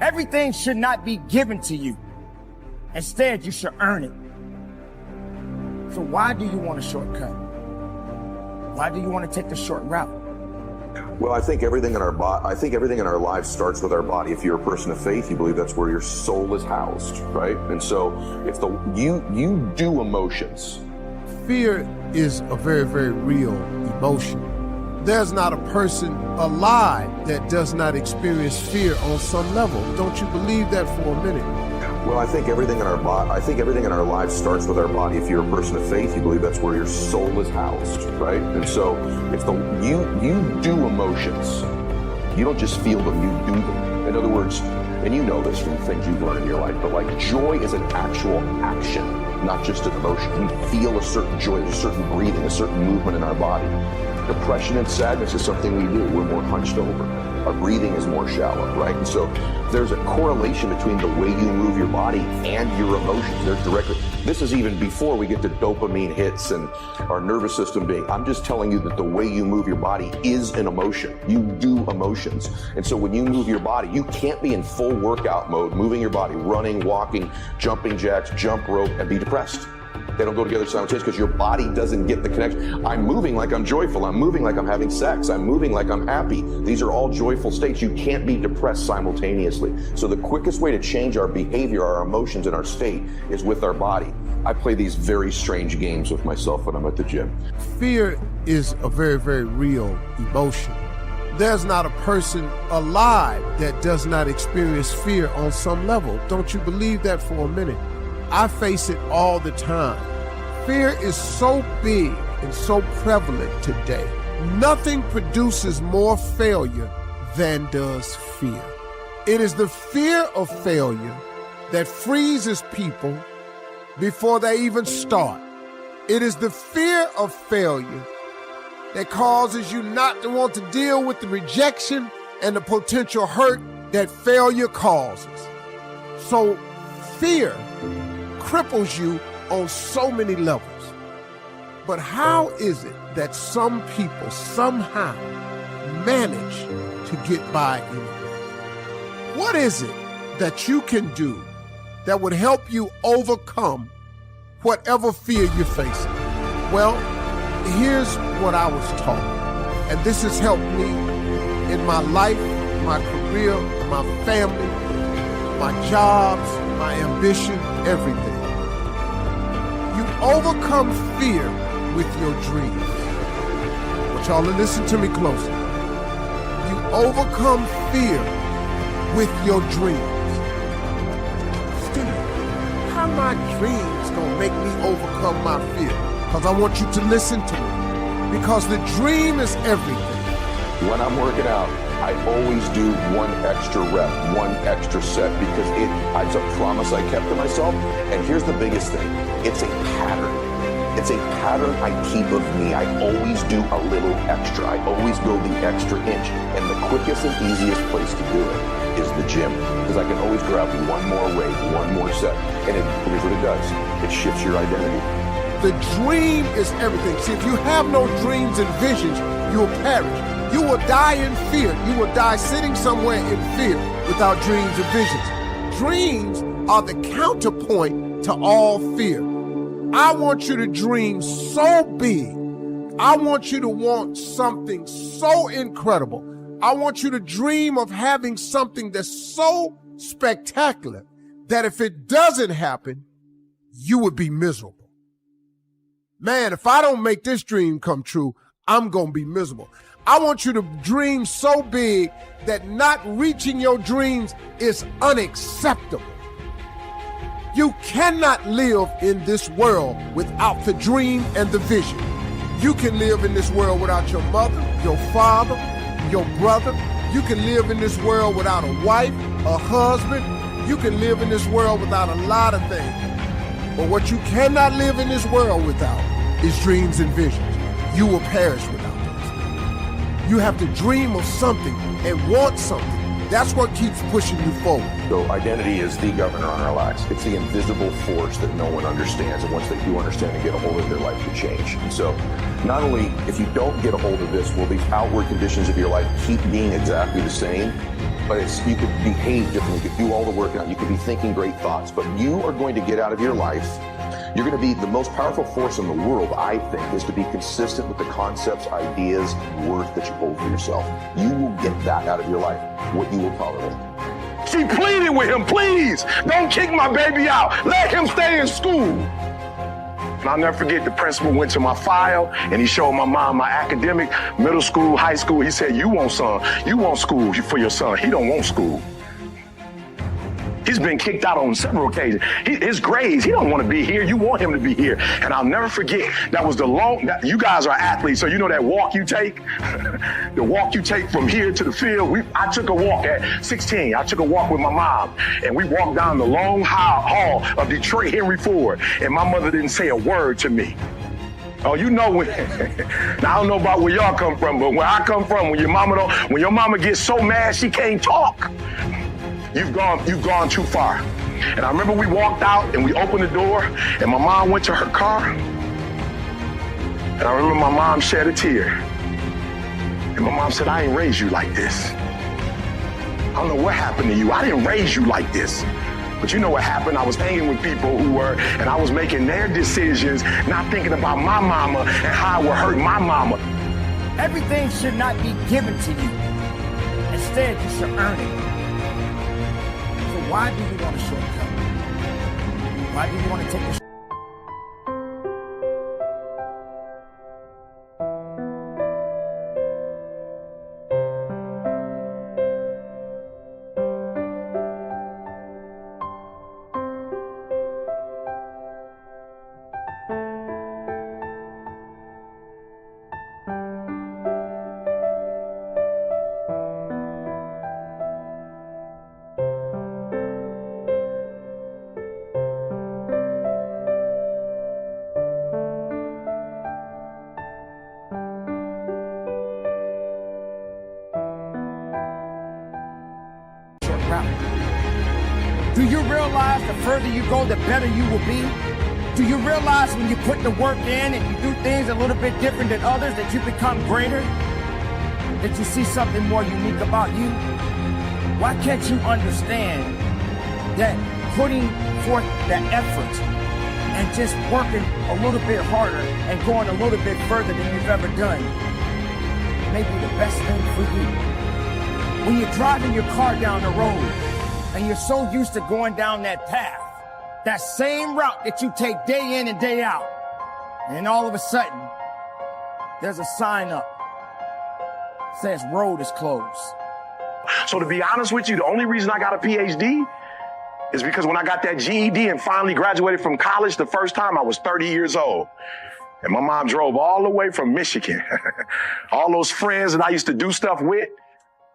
Everything should not be given to you. Instead, you should earn it. So why do you want a shortcut? Why do you want to take the short route? Well, I think everything in our lives starts with our body. If you're a person of faith, you believe that's where your soul is housed, right? And so it's you do emotions. Fear is a very, very real emotion. There's not a person alive that does not experience fear on some level. Don't you believe that for a minute? Well, I think everything in our lives starts with our body. If you're a person of faith, you believe that's where your soul is housed, right? And so it's you do emotions. You don't just feel them, you do them. In other words, and you know this from things you've learned in your life, but like joy is an actual action, not just an emotion. We feel a certain joy, a certain breathing, a certain movement in our body. Depression and sadness is something we do. We're more hunched over. Our breathing is more shallow, right? And so there's a correlation between the way you move your body and your emotions. There's directly. This is even before we get to dopamine hits and our nervous system being. I'm just telling you that the way you move your body is an emotion. You do emotions. And so when you move your body, you can't be in full workout mode, moving your body, running, walking, jumping jacks, jump rope, and be depressed. They don't go together simultaneously because your body doesn't get the connection. I'm moving like I'm joyful. I'm moving like I'm having sex. I'm moving like I'm happy. These are all joyful states. You can't be depressed simultaneously. So the quickest way to change our behavior, our emotions, and our state is with our body. I play these very strange games with myself when I'm at the gym. Fear is a very, very real emotion. There's not a person alive that does not experience fear on some level. Don't you believe that for a minute? I face it all the time. Fear is so big and so prevalent today. Nothing produces more failure than does fear. It is the fear of failure that freezes people before they even start. It is the fear of failure that causes you not to want to deal with the rejection and the potential hurt that failure causes. So fear cripples you on so many levels. But how is it that some people somehow manage to get by anyway? What is it that you can do that would help you overcome whatever fear you're facing? Well, here's what I was taught, and this has helped me in my life, my career, my family, my jobs, my ambition, everything. You overcome fear with your dreams. I want y'all to listen to me closely. You overcome fear with your dreams. Steve, how my dreams gonna make me overcome my fear? Because I want you to listen to me. Because the dream is everything. When I'm working out, I always do one extra rep, one extra set, because it's a promise I kept to myself. And here's the biggest thing. It's a pattern. It's a pattern I keep of me. I always do a little extra. I always go the extra inch. And the quickest and easiest place to do it is the gym. Because I can always grab one more weight, one more set. And here's what it does. It shifts your identity. The dream is everything. See, if you have no dreams and visions, you will perish. You will die in fear. You will die sitting somewhere in fear without dreams and visions. Dreams are the counterpoint to all fear. I want you to dream so big. I want you to want something so incredible. I want you to dream of having something that's so spectacular that if it doesn't happen, you would be miserable. Man, if I don't make this dream come true, I'm going to be miserable. I want you to dream so big that not reaching your dreams is unacceptable. You cannot live in this world without the dream and the vision. You can live in this world without your mother, your father, your brother. You can live in this world without a wife, a husband. You can live in this world without a lot of things. But what you cannot live in this world without is dreams and visions. You will perish without this. You have to dream of something and want something. That's what keeps pushing you forward. So identity is the governor on our lives. It's the invisible force that no one understands. And once they do understand and get a hold of, their life can change. And so not only if you don't get a hold of this, will these outward conditions of your life keep being exactly the same, but you could behave differently. You could do all the work out. You could be thinking great thoughts, but you are going to get out of your life. You're going to be the most powerful force in the world, I think, is to be consistent with the concepts, ideas, worth that you hold for yourself. You will get that out of your life, what you will tolerate. She pleaded with him, please, don't kick my baby out. Let him stay in school. And I'll never forget, the principal went to my file and he showed my mom my academic, middle school, high school. He said, you want school for your son. He don't want school. He's been kicked out on several occasions. His grades, he don't want to be here. You want him to be here. And I'll never forget, that was you guys are athletes, so you know that walk you take? The walk you take from here to the field. I took a walk at 16. I took a walk with my mom, and we walked down the long hall of Detroit Henry Ford, and my mother didn't say a word to me. Oh, you know when, now I don't know about where y'all come from, but where I come from, when your mama gets so mad she can't talk, you've gone too far. And I remember we walked out and we opened the door and my mom went to her car. And I remember my mom shed a tear. And my mom said, I ain't raised you like this. I don't know what happened to you. I didn't raise you like this. But you know what happened? I was hanging with people and I was making their decisions, not thinking about my mama and how it would hurt my mama. Everything should not be given to you. Instead, you should earn it. Why do you want a shortcut? Why do you want to take a Do you realize the further you go, the better you will be? Do you realize when you put the work in and you do things a little bit different than others that you become greater? That you see something more unique about you? Why can't you understand that putting forth the effort and just working a little bit harder and going a little bit further than you've ever done may be the best thing for you? When you're driving your car down the road, and you're so used to going down that path, that same route that you take day in and day out, and all of a sudden, there's a sign up that says road is closed. So to be honest with you, the only reason I got a PhD is because when I got that GED and finally graduated from college the first time, I was 30 years old. And my mom drove all the way from Michigan. All those friends that I used to do stuff with,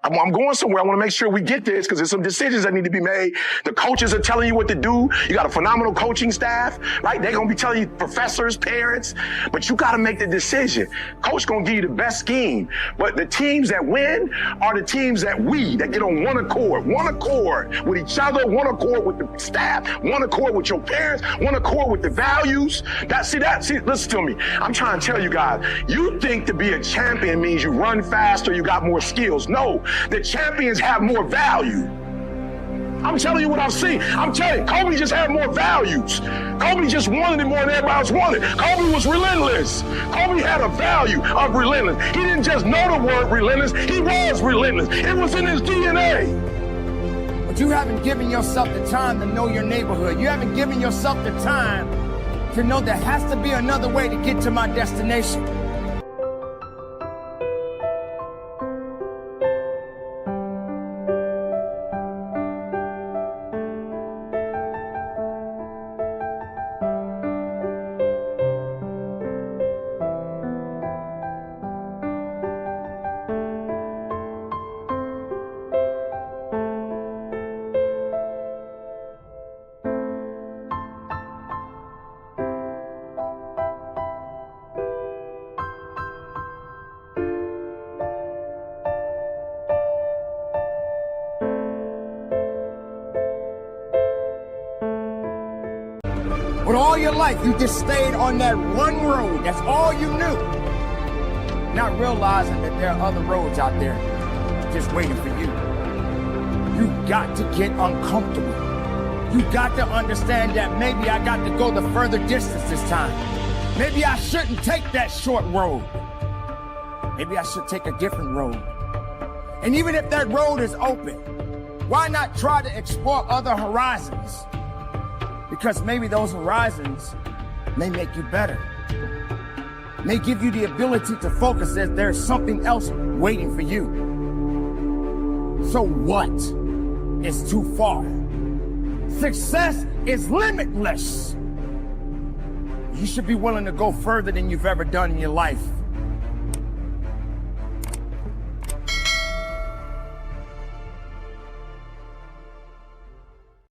I'm going somewhere. I want to make sure we get this because there's some decisions that need to be made. The coaches are telling you what to do. You got a phenomenal coaching staff, right? They're going to be telling you, professors, parents, but you got to make the decision. Coach going to give you the best scheme. But the teams that win are the teams that get on one accord with each other, one accord with the staff, one accord with your parents, one accord with the values. Listen to me. I'm trying to tell you guys, you think to be a champion means you run faster, you got more skills. No. The champions have more value. I'm telling you what I've seen. I'm telling you, Kobe just had more values. Kobe just wanted it more than everybody else wanted. Kobe was relentless. Kobe had a value of relentless. He didn't just know the word relentless. He was relentless. It was in his DNA. But you haven't given yourself the time to know your neighborhood. You haven't given yourself the time to know there has to be another way to get to my destination. But all your life, you just stayed on that one road. That's all you knew. Not realizing that there are other roads out there just waiting for you. You got to get uncomfortable. You got to understand that maybe I got to go the further distance this time. Maybe I shouldn't take that short road. Maybe I should take a different road. And even if that road is open, why not try to explore other horizons? Because maybe those horizons may make you better. May give you the ability to focus that there's something else waiting for you. So what is too far? Success is limitless. You should be willing to go further than you've ever done in your life.